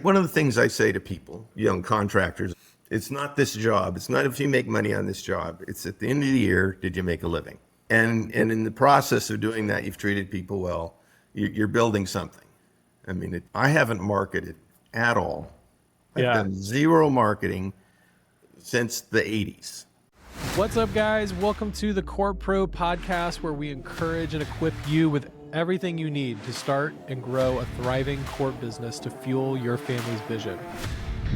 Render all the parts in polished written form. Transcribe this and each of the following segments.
One of the things I say to people, young contractors, it's not this job. It's not if you make money on this job. It's at the end of the year, did you make a living? And in the process of doing that, you've treated people well. You're building something. I mean, I haven't marketed at all. I've Yeah. done zero marketing since the 80s. What's up, guys? Welcome to the Court Pro podcast, where we encourage and equip you with everything you need to start and grow a thriving court business to fuel your family's vision.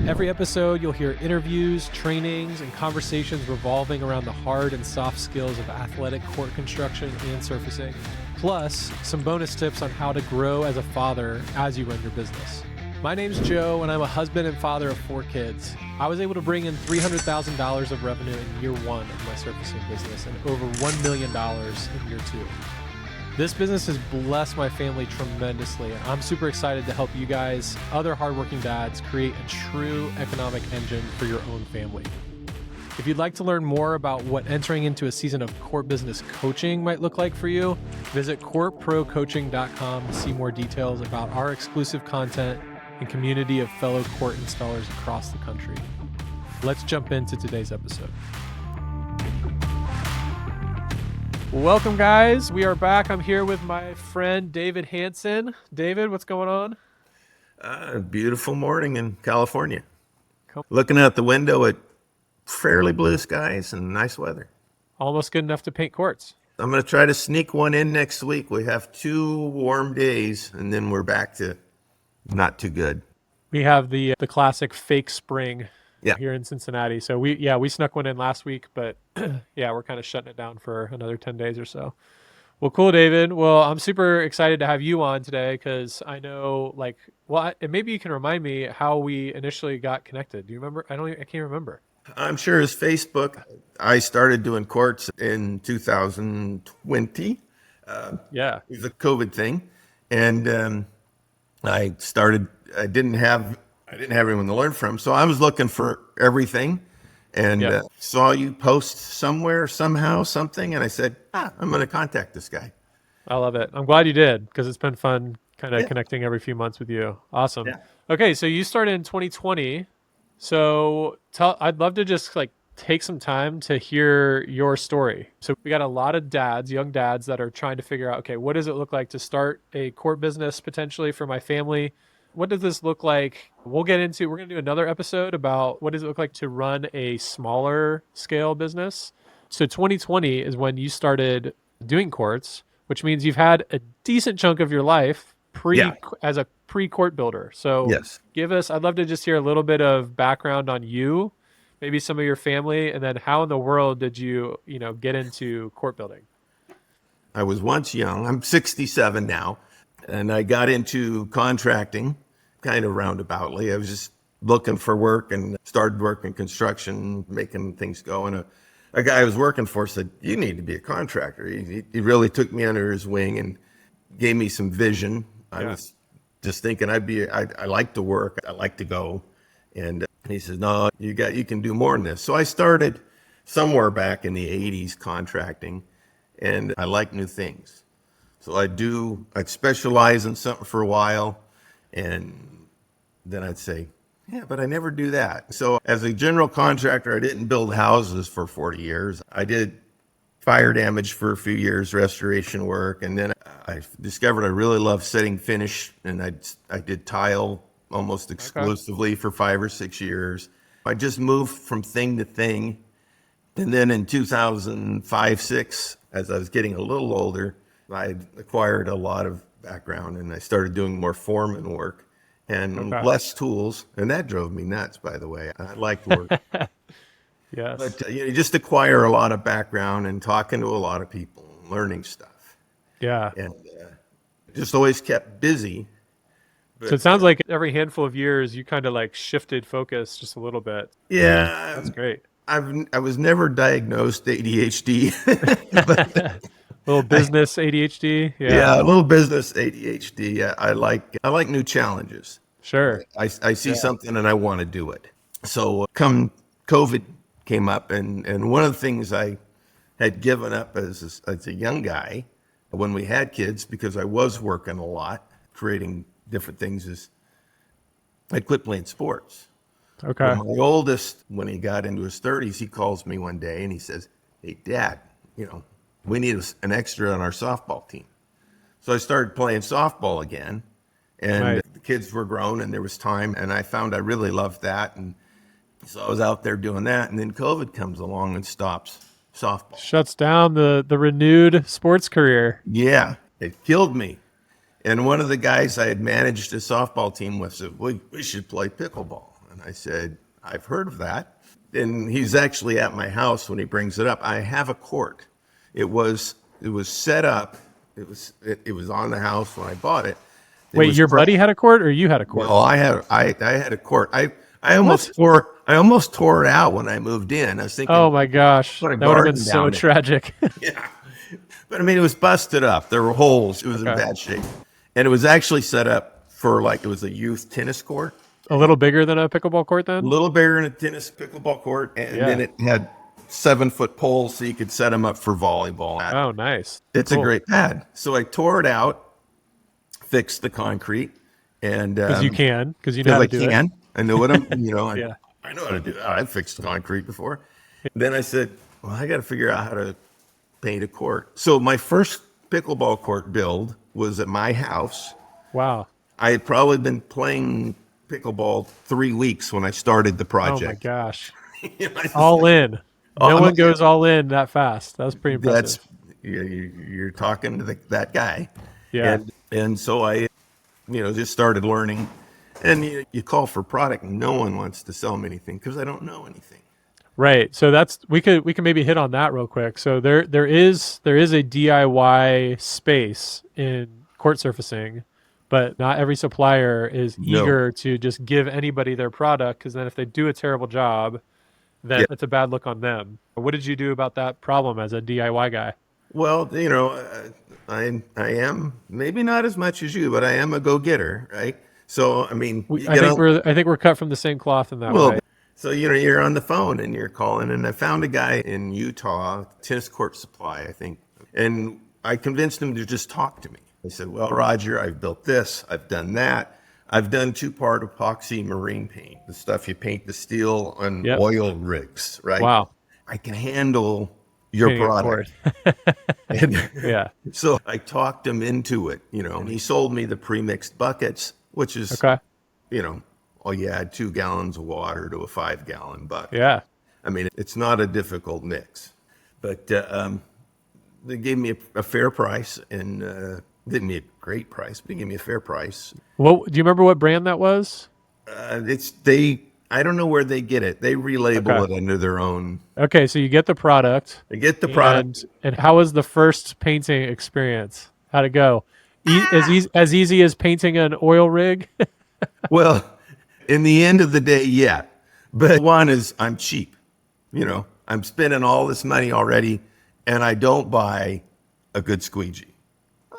Every episode, you'll hear interviews, trainings, and conversations revolving around the hard and soft skills of athletic court construction and surfacing, plus some bonus tips on how to grow as a father as you run your business. My name's Joe, and I'm a husband and father of 4 kids. I was able to bring in $300,000 of revenue in year 1 of my surfacing business and over $1 million in year 2. This business has blessed my family tremendously, and I'm super excited to help you guys, other hardworking dads, create a true economic engine for your own family. If you'd like to learn more about what entering into a season of court business coaching might look like for you, visit courtprocoaching.com to see more details about our exclusive content and community of fellow court installers across the country. Let's jump into today's episode. Welcome, guys. We are back. I'm here with my friend David Hansen. David, what's going on? Beautiful morning in California. Cool. Looking out the window at fairly blue skies and nice weather. Almost good enough to paint courts. I'm going to try to sneak one in next week. We have 2 warm days, and then we're back to not too good. We have the classic fake spring Yeah. here in Cincinnati. So we snuck one in last week, but yeah, we're kind of shutting it down for another 10 days or so. Well, cool, David. Well, I'm super excited to have you on today because I know, and maybe you can remind me how we initially got connected. Do you remember? I can't remember. I'm sure it's Facebook. I started doing courts in 2020. Yeah. It was a COVID thing. And I didn't have anyone to learn from. So I was looking for everything and saw you post somewhere, somehow, something. And I said, I'm going to contact this guy. I love it. I'm glad you did because it's been fun kind of connecting every few months with you. Awesome. Yeah. Okay. So you started in 2020. So I'd love to just take some time to hear your story. So we got a lot of dads, young dads that are trying to figure out, okay, what does it look like to start a court business potentially for my family? What does this look like? We're going to do another episode about what does it look like to run a smaller scale business. So 2020 is when you started doing courts, which means you've had a decent chunk of your life as a pre-court builder. So Yes. I'd love to just hear a little bit of background on you, maybe some of your family, and then how in the world did you get into court building? I was once young. I'm 67 now. And I got into contracting kind of roundaboutly. I was just looking for work and started working construction, making things go. And a guy I was working for said, "You need to be a contractor." He really took me under his wing and gave me some vision. I was just thinking I like to work. I like to go. And he says, "No, you can do more than this." So I started somewhere back in the 80s contracting, and I like new things. So I'd specialize in something for a while, and then I'd say, yeah, but I never do that. So as a general contractor, I didn't build houses for 40 years. I did fire damage for a few years, restoration work, and then I discovered I really love setting finish, and I did tile almost exclusively for 5 or 6 years. I just moved from thing to thing, and then in 2005-06, as I was getting a little older, I acquired a lot of background, and I started doing more foreman work and less tools. And that drove me nuts, by the way. I liked work. Yes. But you just acquire a lot of background and talking to a lot of people and learning stuff. Yeah. And just always kept busy. But, so it sounds like every handful of years you kind of shifted focus just a little bit. Yeah. That's great. I was never diagnosed ADHD. But little business ADHD. Yeah, a little business ADHD. Yeah, I like new challenges. Sure. I see something and I want to do it. So come COVID came up, and one of the things I had given up as a young guy when we had kids, because I was working a lot, creating different things, is I quit playing sports. But Okay. my oldest, when he got into his 30s, he calls me one day and he says, "Hey, Dad, we need an extra on our softball team." So I started playing softball again, and Nice. the kids were grown and there was time, and I found I really loved that. And so I was out there doing that, and then COVID comes along and stops softball. Shuts down the renewed sports career. Yeah, it killed me. And one of the guys I had managed a softball team with said, we should play pickleball. And I said, I've heard of that. And he's actually at my house when he brings it up. I have a court. It was set up. It was on the house when I bought it. It Wait, was your buddy had a court or you had a court? well, I had a court. I almost tore it out when I moved in. I was thinking, Oh my gosh. put a That would have been garden so down there. tragic. Yeah. But I mean, it was busted up. There were holes. It was in Okay. bad shape. And it was actually set up for it was a youth tennis court, A little bigger than a pickleball court a then? little bigger than a tennis pickleball court. And Yeah. then it had 7-foot poles so you could set them up for volleyball. Oh, nice. It's Cool. a great pad. So I tore it out, fixed the concrete, and Because you know how I to do it. can. I know what I'm, Yeah. I know how to do it. I fixed concrete before. Then I said, well, I got to figure out how to paint a court. So my first pickleball court build was at my house. Wow. I had probably been playing pickleball 3 weeks when I started the Oh my project. gosh. I just- All in. Oh, No I'm- one goes all in that fast. That was pretty That's impressive. you're talking to that guy. Yeah. And so I, just started learning. And you call for product. No one wants to sell me anything because I don't know anything. Right. So we can maybe hit on that real quick. So there is a DIY space in court surfacing, but not every supplier is No. eager to just give anybody their product, because then if they do a terrible job, then Yeah. it's a bad look on them. What did you do about that problem as a DIY guy? Well, I am maybe not as much as you, but I am a go-getter, right? So I mean, I think we're cut from the same cloth in that well, way. so you're on the phone and you're calling, and I found a guy in Utah, tennis court supply, I think, and I convinced him to just talk to me. I said, "Well, Roger, I've built this, I've done that, I've done 2-part epoxy marine paint, the stuff you paint the steel on Yep. oil rigs, right? Wow. I can handle your Painting a product." court. And Yeah. so I talked him into it, and he sold me the pre-mixed buckets, which is, Okay. all you add 2 gallons of water to a 5-gallon bucket. Yeah. I mean, it's not a difficult mix, but they gave me a fair price, and didn't me a great price, but they gave me a fair price. What do you remember what brand that was? I don't know where they get it. They relabel Okay. it under their own. Okay, so you get the product. They get the product. And how was the first painting experience? How'd it go? As easy as painting an oil rig? Well, in the end of the day, yeah. But one is I'm cheap. I'm spending all this money already, and I don't buy a good squeegee.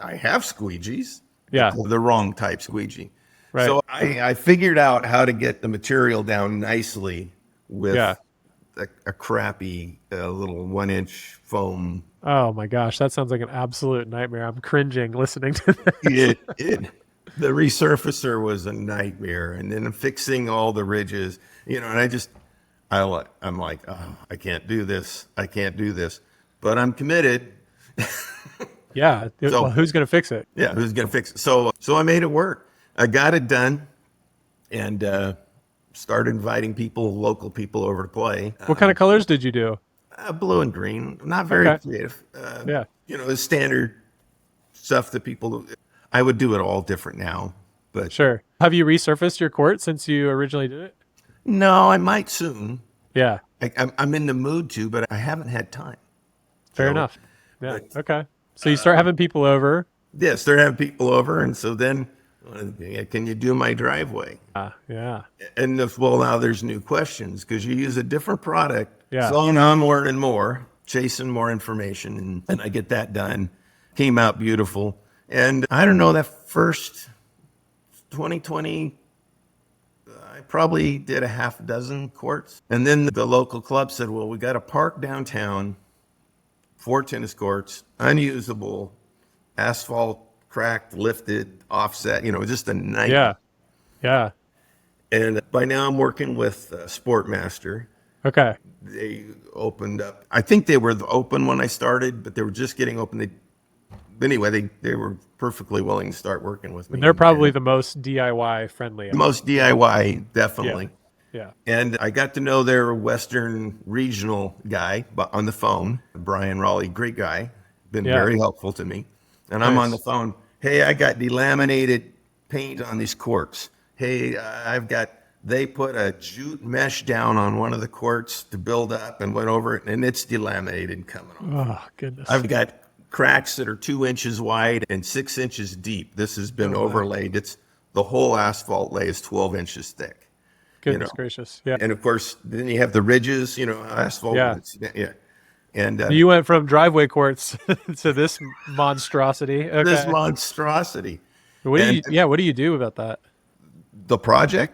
I have squeegees. Yeah. The wrong type squeegee. Right. So I figured out how to get the material down nicely with Yeah. a crappy little 1-inch foam. Oh my gosh, that sounds like an absolute nightmare. I'm cringing listening to this. The resurfacer was a nightmare, and then fixing all the ridges, and I'm like, oh, I can't do this. I can't do this, but I'm committed. Yeah. So- Well, who's going to fix it? Yeah, who's gonna fix it? So I made it work. I got it done, and started inviting local people over to play. What kind of colors did you do? Blue and green, not very Okay. creative. Yeah. The standard stuff that people. I would do it all different now, but Sure. Have you resurfaced your court since you originally did it? no, I might soon. Yeah. I'm in the mood to, but I haven't had time. Fair So, enough. Yeah. Okay. So you start having people over. Yes, they're having people over, and so then, can you do my driveway? Yeah. And now there's new questions because you use a different product. Yeah. So now I'm learning more, chasing more information, and I get that done. Came out beautiful. And I don't know, that first 2020, I probably did a half dozen courts. And then the local club said, well, we got a park downtown, 4 tennis courts, unusable, asphalt cracked, lifted, offset, just a nightmare. Yeah. Yeah. And by now I'm working with Sportmaster. Okay. They opened up. I think they were open when I started, but they were just getting open. They were perfectly willing to start working with And me. they're probably And the most DIY friendly. the most DIY, Yeah. definitely. Yeah. And I got to know their Western regional guy on the phone, Brian Raleigh, great guy, been Yeah. very helpful to me. And I'm on the Nice. phone. Hey, I got delaminated paint on these courts. Hey, they put a jute mesh down on one of the courts to build up and went over it, and it's delaminated coming off. Oh, goodness. I've got cracks that are 2 inches wide and 6 inches deep. This has been Oh, wow. overlaid. It's the whole asphalt lay is 12 inches thick. Goodness gracious. Yeah. And of course, then you have the ridges, asphalt. Yeah. Yeah. And You went from driveway courts to this monstrosity. Okay. this monstrosity. What And do you do about that? the project,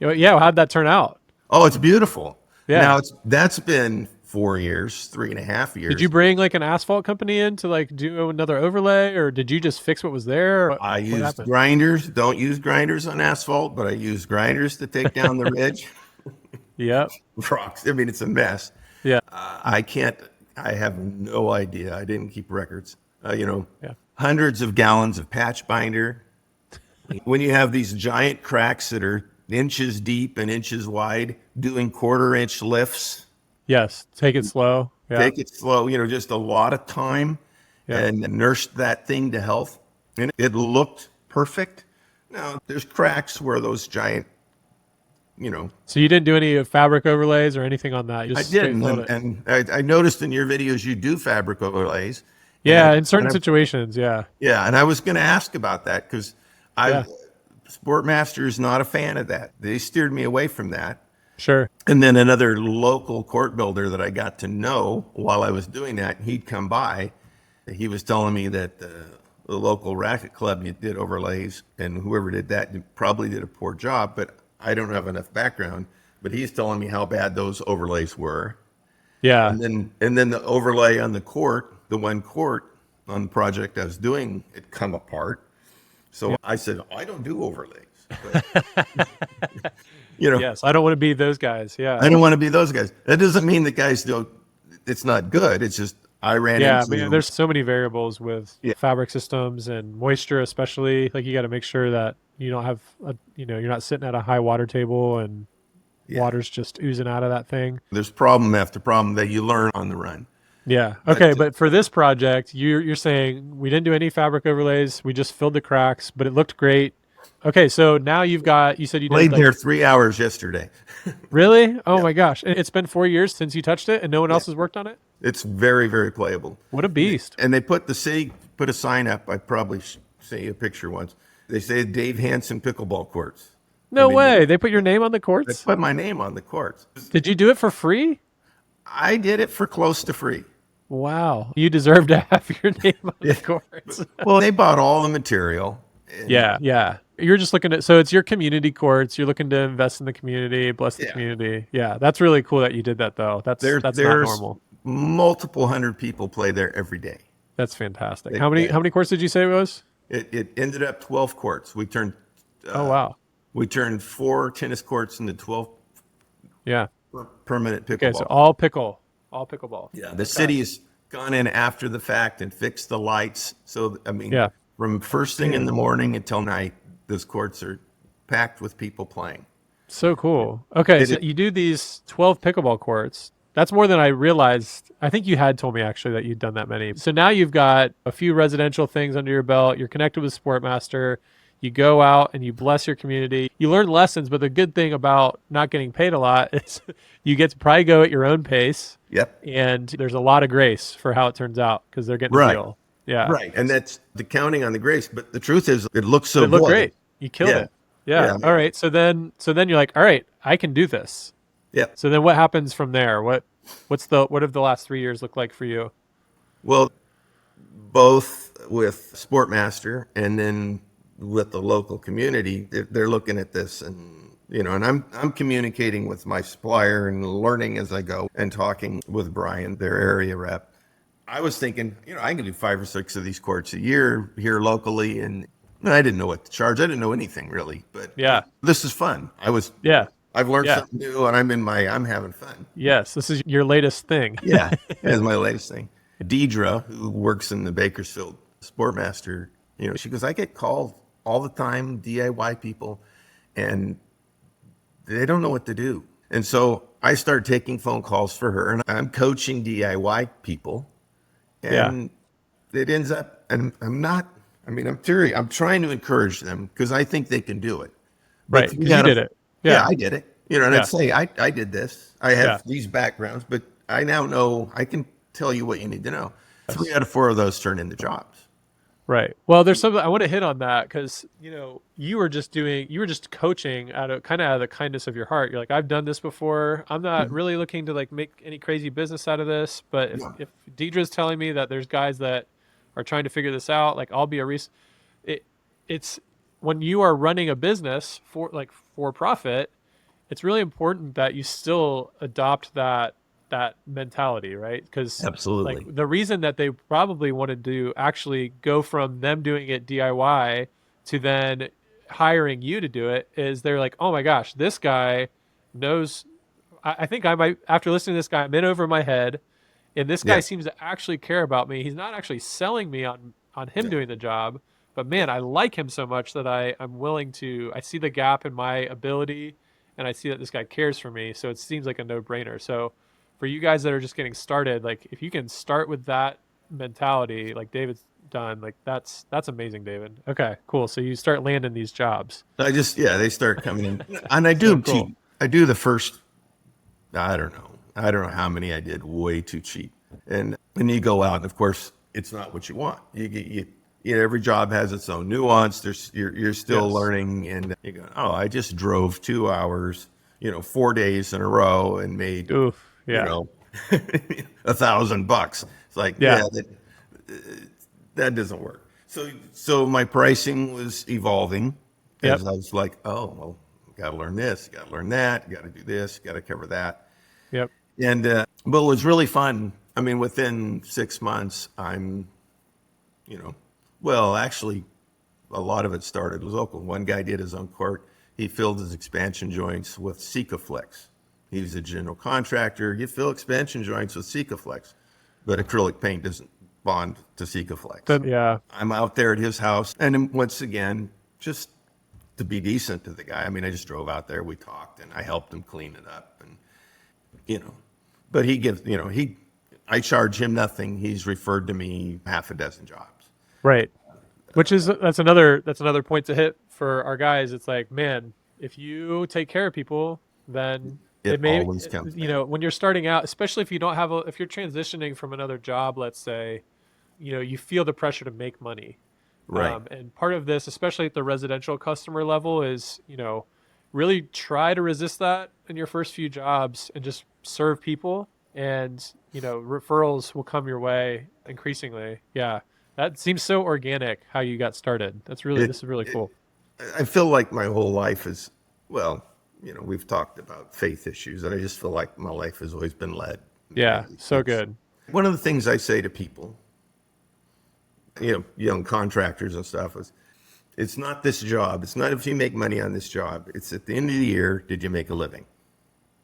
Yeah. How'd that turn out? oh, it's beautiful. Yeah. Now that's been 4 years, 3.5 years. Did you bring like an asphalt company in to like do another overlay, or did you just fix what was there? I What used happened? grinders. Don't use grinders on asphalt, but I use grinders to take down the ridge. Yep. Rocks. I mean, it's a mess. Yeah. I can't. I have no idea. I didn't keep records. Yeah. Hundreds of gallons of patch binder. When you have these giant cracks that are inches deep and inches wide, doing 1/4 inch lifts, Yes. Take it slow. Yeah. take it slow. Just a lot of time, Yeah. and nursed that thing to health, and it looked perfect. Now there's cracks where those giant, So you didn't do any fabric overlays or anything on that. You I just straight didn't, filled it. and I noticed in your videos you do fabric overlays. Yeah. And In certain and situations. Yeah. yeah, and I was going to ask about that because Yeah. Sportmaster is not a fan of that. They steered me away from that. Sure. And then another local court builder that I got to know while I was doing that, he'd come by. He was telling me that the local racket club did overlays, and whoever did that probably did a poor job. But I don't have enough background. But he's telling me how bad those overlays were. Yeah. And then the overlay on the court, the one court on the project I was doing, it come apart. So I said, I don't do overlays. But, Yes. I don't want to be those guys. Yeah. I don't want to be those guys. That doesn't mean the guys don't. It's not good. It's just I ran Yeah, into. man, there's so many variables with Yeah. fabric systems and moisture, especially. Like you got to make sure that you don't have, you're not sitting at a high water table and Yeah. water's just oozing out of that thing. There's problem after problem that you learn on the run. Yeah. Okay, But, but for this project, you're saying we didn't do any fabric overlays. We just filled the cracks, but it looked great. Okay, so now you said you did Played like, there 3 hours yesterday. really? Oh my gosh. And it's been 4 years since you touched it and no one else has worked on it? It's very, very playable. What a beast. And they put a sign up. I probably see a picture once. They say Dave Hansen pickleball courts. No mean, way. They put your name on the They courts? put my name on the courts. Did you do it for free? I did it for close to free. Wow. You deserve to have your name on the courts. Well, they bought all the material. And Yeah. You're just looking at, so it's your community courts. You're looking to invest in the community, bless the Yeah. community. Yeah. That's really cool that you did that though. That's not there's normal. multiple hundred people play there every day. That's fantastic. They- How many they- how many courts did you say it was? It ended up 12 courts. We turned Oh wow. 4 tennis courts into 12 Yeah. permanent pickleball. Okay, so all pickleball. Yeah, the city's gone in after the fact and fixed the lights. So, I mean, Yeah. from first thing in the morning until night, those courts are packed with people playing. So cool. Okay, so you do these 12 pickleball courts. That's more than I realized. I think you had told me actually that you'd done that many. So now you've got a few residential things under your belt. You're connected with Sportmaster. You go out and you bless your community. You learn lessons, but the good thing about not getting paid a lot is you get to probably go at your own pace. Yep. And there's a lot of grace for how it turns out because they're getting Right. a deal. Yeah. Right. And that's the counting on the grace. But the truth is, it looks so It looked good. great. You killed Yeah. it. Yeah. Yeah. All right. So then you're like, all right, I can do this. Yep. So then what happens from there? What have the last 3 years looked like for you? Well, both with Sportmaster and then with the local community, they're looking at this and I'm communicating with my supplier and learning as I go and talking with Brian, their area rep. I was thinking, I can do 5 or 6 of these courts a year here locally, and I didn't know what to charge. I didn't know anything really, but Yeah. this is fun. Yeah. I've learned Yeah. something new, and I'm having fun. Yes. This is your latest thing. Yeah, that's my latest thing. Deidre, who works in the Bakersfield Sportmaster, she goes, I get called all the time, DIY people, and they don't know what to do. And so I start taking phone calls for her, and I'm coaching DIY people, Yeah. and it ends up, and I'm serious. I'm trying to encourage them because I think they can do it. Right. But you Because you gotta, did it. yeah, Yeah. I did it. And Yeah. I'd say, I did this. I Yeah. have these backgrounds, but I now know I can tell you what you need to know. Three Yes. out of four of those turn into jobs. Right. Well, there's something I want to hit on that because you were just coaching out of the kindness of your heart. You're like, I've done this before. I'm not really looking to like make any crazy business out of this. But Yeah. if Deidre's telling me that there's guys that are trying to figure this out, like I'll be a it, it's when you are running a business for profit, it's really important that you still adopt that mentality, right? Because like Absolutely. the reason that they probably wanted to actually go from them doing it DIY to then hiring you to do it is they're like, oh my gosh, this guy knows. I think I might, after listening to this guy, I'm in over my head, and this guy Yeah. seems to actually care about me. He's not actually selling me on him Yeah. doing the job, but Yeah. man, I like him so much that I'm willing to. I see the gap in my ability, and I see that this guy cares for me. So it seems like a no brainer. So for you guys that are just getting started, like if you can start with that mentality, like David's done, like that's amazing, David. Okay, cool. So you start landing these jobs. They start coming in. And I do So them cool. cheap. I do the first, I don't know. I don't know how many I did, way too cheap. And then you go out, and of course, it's not what you want. Every job has its own nuance. You're still Yes. learning, and you go, oh, I just drove 2 hours, 4 days in a row, and made, Oof. you Yeah. know, $1,000. It's like, Yeah. yeah, that doesn't work. So my pricing was evolving Yep. as I was like, oh, well, got to learn this, got to learn that, got to do this, got to cover that. Yep. And but it was really fun. I mean, within 6 months, you know, well, actually, a lot of it started local. One guy did his own court. He filled his expansion joints with Sikaflex. He was a general contractor. You fill expansion joints with Sikaflex, but acrylic paint doesn't bond to Sikaflex. Then yeah. I'm out there at his house, and then once again, just to be decent to the guy. I mean, I just drove out there. We talked, and I helped him clean it up, and you know, but he gives, I charge him nothing. He's referred to me half a dozen jobs. Right. Which is that's another point to hit for our guys. It's like, man, if you take care of people, then It it may, always comes back. when you're starting out, especially if you don't have if you're transitioning from another job, let's say, you feel the pressure to make money. Right. And part of this, especially at the residential customer level, is, really try to resist that in your first few jobs and just serve people. And, referrals will come your way increasingly. Yeah. That seems so organic how you got started. It, This is really it cool. I feel like my whole life is, well, we've talked about faith issues, and I just feel like my life has always been led. Yeah. So good. One of the things I say to people, young contractors and stuff, is it's not this job. It's not if you make money on this job. It's at the end of the year, did you make a living?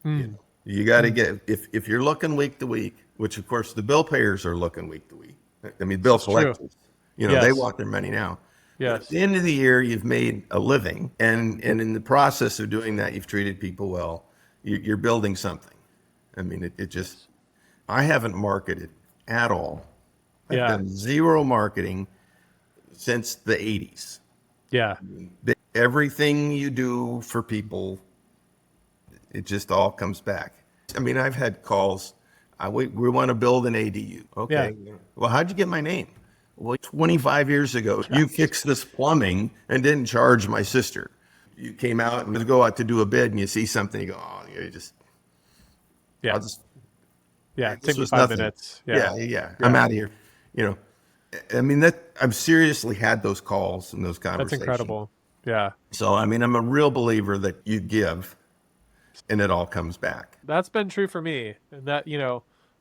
Mm. You got to get, if you're looking week to week, which of course the bill payers are looking week to week. I mean, bill It's true. collectors, they Yes. want their money now. But at Yes. the end of the year, you've made a living, and in the process of doing that, you've treated people well. You're building something. I mean, it just, I haven't marketed at all. I've Yeah. done zero marketing since the 80s. Yeah. Everything you do for people, it just all comes back. I mean, I've had calls. We want to build an ADU. Okay. Well, how'd you get my name? Well, 25 years ago, you fixed this plumbing and didn't charge my sister. You came out and go out to do a bid, and you see something, you go, oh, you just, Yeah. I'll just, Yeah. this Take me was 5 nothing. minutes. Yeah. Yeah. I'm out of here. I mean, I've seriously had those calls and those That's conversations. incredible. Yeah. So, I mean, I'm a real believer that you give and it all comes back. That's been true for me. And that,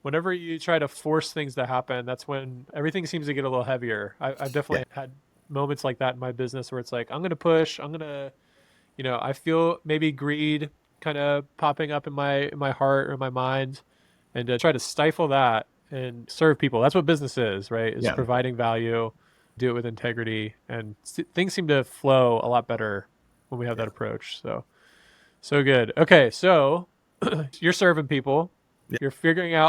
whenever you try to force things to happen, that's when everything seems to get a little heavier. I've Yeah. definitely had moments like that in my business where it's like, I'm going to push, I feel maybe greed kind of popping up in my heart or my mind, and try to stifle that and serve people. That's what business is, right? Is Yeah. providing value, do it with integrity, and things seem to flow a lot better when we have Yeah. that approach. So good. Okay, so you're serving people, Yeah.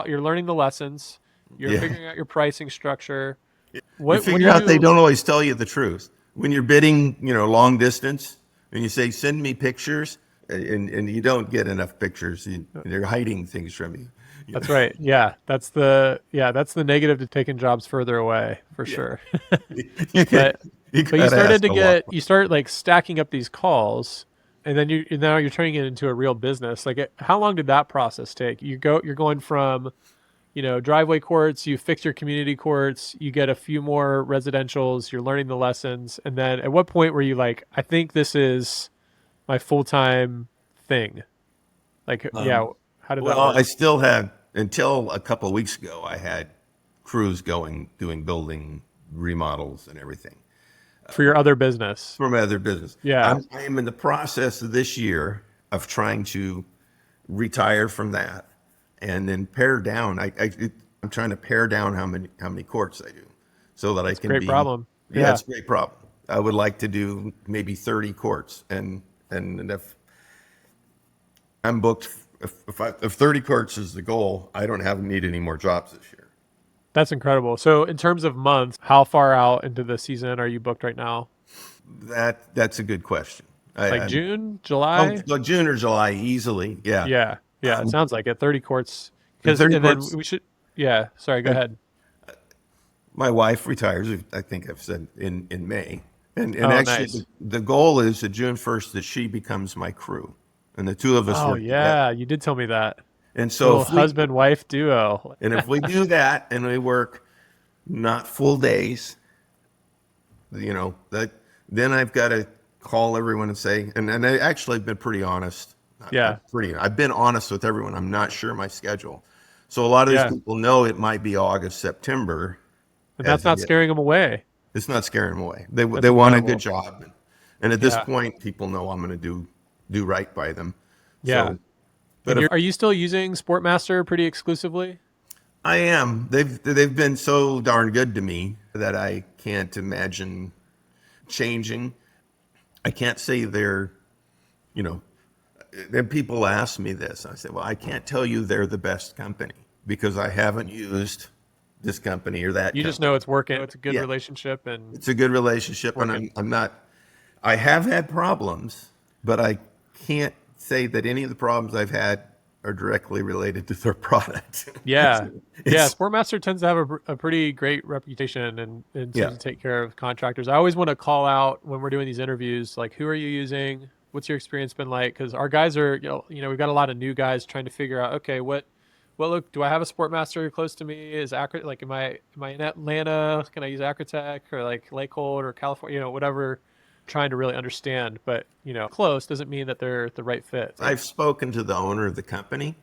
you're learning the lessons, you're Yeah. figuring out your pricing structure. You What do figure out they you? don't always tell you the truth. When you're bidding, long distance, and you say, send me pictures, and you don't get enough pictures. They're hiding things from you. You That's know? right. Yeah, that's the negative to taking jobs further away for Yeah. sure. You but could, you but gotta ask a lot. you start like stacking up these calls, and then now you're turning it into a real business. Like, how long did that process take? You're going from, driveway courts, you fix your community courts, you get a few more residentials, you're learning the lessons, and then at what point were you like, I think this is my full-time thing? Like, yeah, how did that Well, work I still had, until a couple of weeks ago, I had crews going, doing building remodels and everything for your other business? for my other business. Yeah. I am in the process of this year of trying to retire from that and then pare down. I'm trying to pare down how many courts I do so that I can Great be, problem. yeah, Yeah. it's a great problem. I would like to do maybe 30 courts and if I'm booked, if 30 courts is the goal, I don't need any more jobs this year. That's incredible. So in terms of months, how far out into the season are you booked right now? That's a good question. Like June, Oh, July? like June or July easily. Yeah. Yeah. Yeah, it sounds like it. 30 courts. And 30 And then courts. we should, yeah, sorry, go And ahead. my wife retires, I think I've said in May. And Oh, actually nice. the goal is that June 1st that she becomes my crew and the two of us Oh, work together. yeah, you did tell me that. And so Little husband wife duo. if we do that and we work not full days, that then I've got to call everyone and say, and I actually have been pretty honest. Yeah. I've been honest with everyone. I'm not sure my schedule. So a lot of these Yeah. people know it might be August, September. And that's As not it, scaring them away. it's not scaring them away. That's They want a good incredible. job. And at this Yeah. point, people know I'm going to do right by them. Yeah. So, but if Are you still using Sportmaster pretty exclusively? I am, they've been so darn good to me that I can't imagine changing. I can't say you know, then people ask me this. I say, well, I can't tell you they're the best company because I haven't used this company or that You just company. know it's working. It's a good Yeah, relationship and it's a good relationship, and working. I'm not. I have had problems, but I can't say that any of the problems I've had are directly related to their product. Yeah. Yeah. It's Sportmaster tends to have a pretty great reputation and seems yeah. to take care of contractors. I always want to call out when we're doing these interviews, like, who are you using? What's your experience been like? Because our guys are, we've got a lot of new guys trying to figure out, okay, look, do I have a Sportmaster close to me? Is like, am I in Atlanta? Can I use Acrotech or like Lakehold or California, whatever, trying to really understand. But, close doesn't mean that they're the right fit. I've spoken to the owner of the company.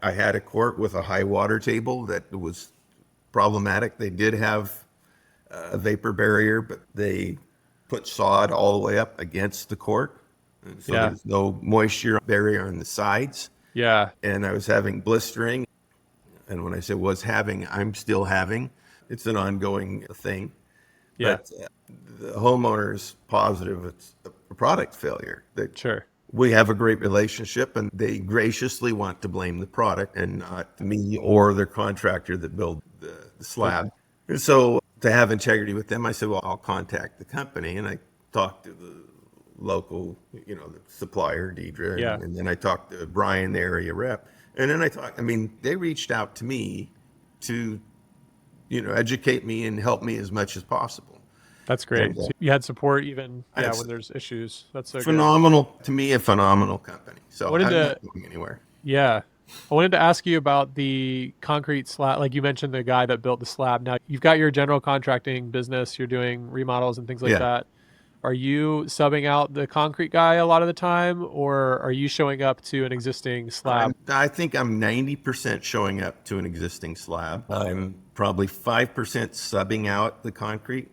I had a court with a high water table that was problematic. They did have a vapor barrier, but they put sod all the way up against the court. And so Yeah. there's no moisture barrier on the sides. Yeah. And I was having blistering. And when I say was having, I'm still having. It's an ongoing thing. Yeah. But the homeowner is positive it's a product failure. That Sure. we have a great relationship and they graciously want to blame the product and not me or their contractor that built the slab. And so to have integrity with them, I said, well, I'll contact the company. And I talked to the local, the supplier, Deidre, Yeah. and then I talked to Brian, the area rep. And then they reached out to me to, educate me and help me as much as possible. That's And great. So you had support even, yeah, it's when there's issues. That's so good. phenomenal, to me, a phenomenal company. I So wanted I'm not to, going anywhere. yeah, I wanted to ask you about the concrete slab. Like you mentioned, the guy that built the slab. Now you've got your general contracting business. You're doing remodels and things like Yeah. that. Are you subbing out the concrete guy a lot of the time, or are you showing up to an existing slab? I think I'm 90% showing up to an existing slab. I'm probably 5% subbing out the concrete.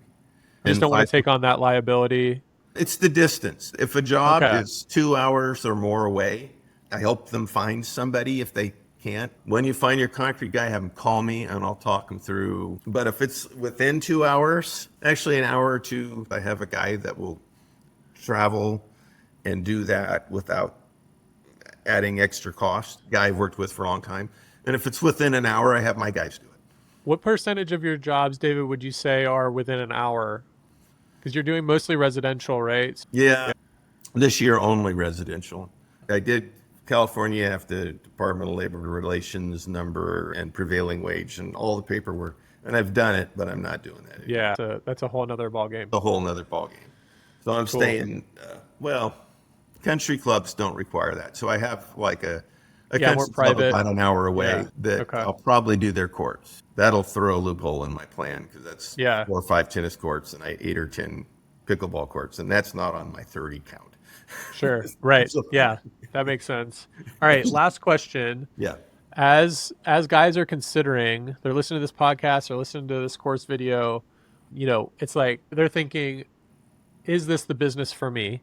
Just don't want to take on that liability. It's the distance. If a job Okay. is 2 hours or more away, I help them find somebody if they can't. When you find your concrete guy, have them call me and I'll talk them through. But if it's within 2 hours, actually an hour or two, I have a guy that will travel and do that without adding extra cost. Guy I've worked with for a long time. And if it's within an hour, I have my guys do it. What percentage of your jobs, David, would you say are within an hour? Because you're doing mostly residential, right? Yeah. This year only residential. I did California have the Department of Labor Relations number and prevailing wage and all the paperwork. And I've done it, but I'm not doing that anymore. Yeah, so that's a whole nother ball game. A whole nother ballgame. So I'm Cool. staying, well, country clubs don't require that. So I have like a more country club private. about an hour away Yeah. that Okay. I'll probably do their courts. That'll throw a loophole in my plan because that's Yeah. 4 or 5 tennis courts and 8 or 10 pickleball courts. And that's not on my 30 count. Sure. Right. So- Yeah, that makes sense. All right, last question. Yeah. As guys are considering, they're listening to this podcast or listening to this course video, it's like they're thinking, is this the business for me?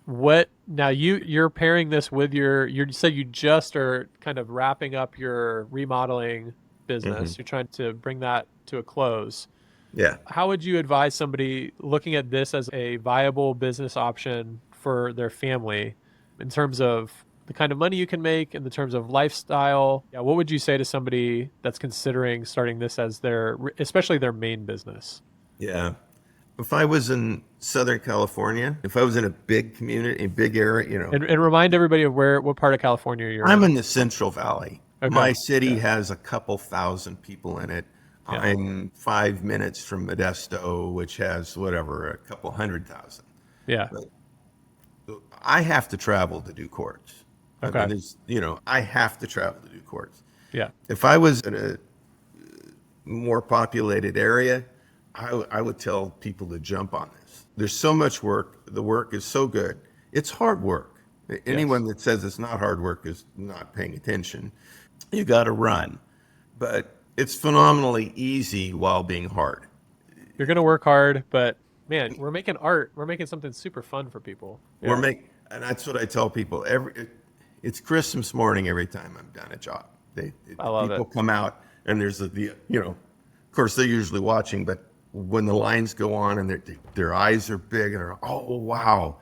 What now you're pairing this with you said you just are kind of wrapping up your remodeling business. You're trying to bring that to a close. Yeah. How would you advise somebody looking at this as a viable business option for their family in terms of the kind of money you can make, in the terms of lifestyle? Yeah, what would you say to somebody that's considering starting this as especially their main business? Yeah. If I was in Southern California, if I was in a big community, a big area, And remind everybody of what part of California you're I'm in. in the Central Valley. Okay. My city has a couple thousand people in it. Yeah. I'm 5 minutes from Modesto, which has whatever, a couple 100,000. Yeah. I have to travel to do courts. Okay. I mean, I have to travel to do courts. Yeah. If I was in a more populated area, I would tell people to jump on this. There's so much work. The work is so good. It's hard work. Anyone that says it's not hard work is not paying attention. You got to run. But it's phenomenally easy while being hard. You're going to work hard, but man, we're making art. We're making something super fun for people. Yeah. And that's what I tell people. It's Christmas morning every time I'm done a job. I love people it. come out and there's of course they're usually watching, but when the lines go on and their eyes are big and they're, oh, wow.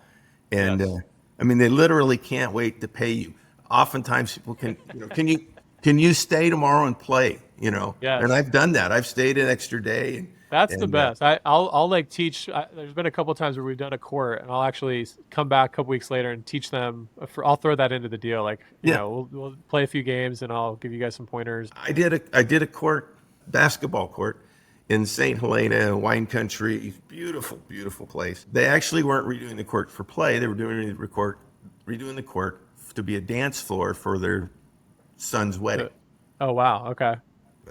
And Yes. I mean, they literally can't wait to pay you. Oftentimes people can you stay tomorrow and play, Yes. And I've done that. I've stayed an extra day. That's the best. I'll like teach. There's been a couple of times where we've done a court, and I'll actually come back a couple weeks later and teach them. I'll throw that into the deal. Like, we'll play a few games, and I'll give you guys some pointers. I did a basketball court in St. Helena, wine country, beautiful, beautiful place. They actually weren't redoing the court for play. They were redoing the court to be a dance floor for their son's wedding. Oh, wow. Okay.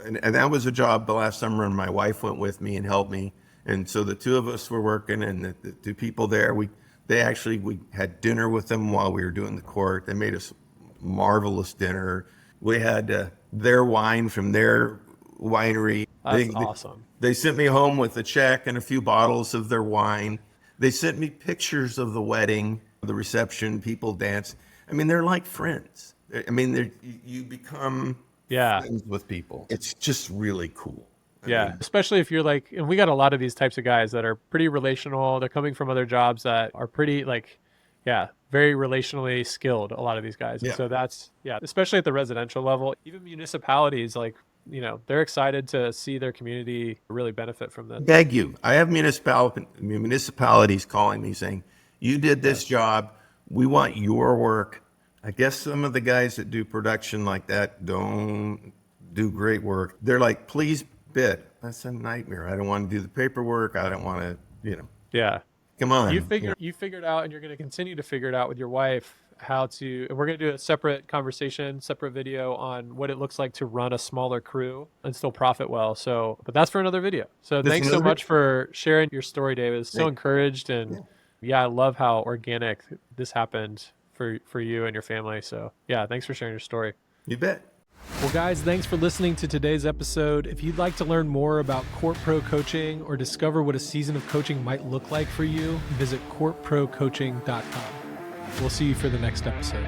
And that was a job the last summer, and my wife went with me and helped me. And so the two of us were working, and the two people there, we had dinner with them while we were doing the court. They made us marvelous dinner. We had their wine from their winery. That's awesome. They sent me home with a check and a few bottles of their wine. They sent me pictures of the wedding, the reception, people dance. I mean, they're like friends. I mean, you become friends with people. It's just really cool. I mean, especially if you're like, and we got a lot of these types of guys that are pretty relational. They're coming from other jobs that are pretty very relationally skilled, a lot of these guys. And so that's, especially at the residential level, even municipalities, like, they're excited to see their community really benefit from this. Beg you. I have municipalities calling me saying, you did this job. We want your work. I guess some of the guys that do production like that don't do great work. They're like, please bid. That's a nightmare. I don't want to do the paperwork. I don't want to, Yeah. Come on. You figured out, and you're going to continue to figure it out with your wife, and we're going to do a separate conversation, separate video on what it looks like to run a smaller crew and still profit well. So, but that's for another video. So thanks so much for sharing your story, David. So encouraged. And I love how organic this happened for you and your family. So thanks for sharing your story. You bet. Well, guys, thanks for listening to today's episode. If you'd like to learn more about Court Pro coaching or discover what a season of coaching might look like for you, visit courtprocoaching.com. We'll see you for the next episode.